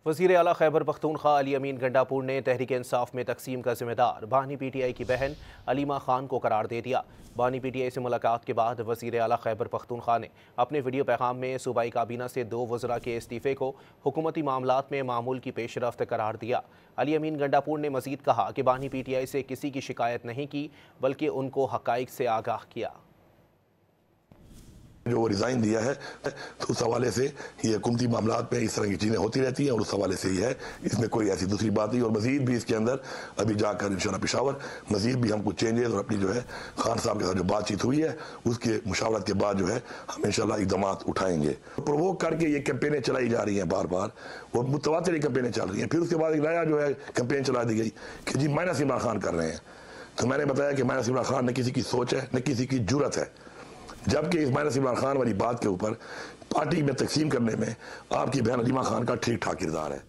वज़ीर आला खैबर पख्तूनख्वा अली अमीन गंडापुर ने तहरीक इंसाफ में तकसीम का जिम्मेदार बानी PTI की बहन अलीमा खान को करार दे दिया। बानी PTI से मुलाकात के बाद वज़ीर आला खैबर पख्तूनख्वा ने अपने वीडियो पैगाम में सूबाई काबीना से 2 वज़रा के इस्तीफ़े को हुकूमती मामलात में मामूल की पेशरफ्त करार दिया। अली अमीन गंडापुर ने मज़ीद कहा कि बानी PTI से किसी की शिकायत नहीं की, बल्कि उनको हक़ाइक़ से आगाह किया। जो वो रिज़ाइन दिया है तो उस हवाले से ये हुकूमती मामलात में इस तरह की चीज़ें होती रहती हैं और उस हवाले से ही है, इसमें कोई ऐसी दूसरी बात नहीं। और मज़ीद भी इसके अंदर अभी जाकर इंशाअल्लाह पेशावर मज़ीद भी हम कुछ चेंजेस और अपनी जो है खान साहब के साथ जो बातचीत हुई है उसके मुशावरत के बाद जो है हम इंशाअल्लाह इक़दाम उठाएंगे। प्रोवोक करके ये कैंपेनें चलाई जा रही हैं, बार बार वो मुतवातिर कैंपेनें चल रही हैं। फिर उसके बाद एक नया जो है कैंपेन चला दी गई कि जी माइनस इमरान खान कर रहे हैं। तो मैंने बताया कि माइनस इमरान खान न किसी की सोच है न किसी की जुर्रत है, जबकि इस माइनस इमरान खान वाली बात के ऊपर पार्टी में तकसीम करने में आपकी बहन अलीमा खान का ठीक ठाक किरदार है।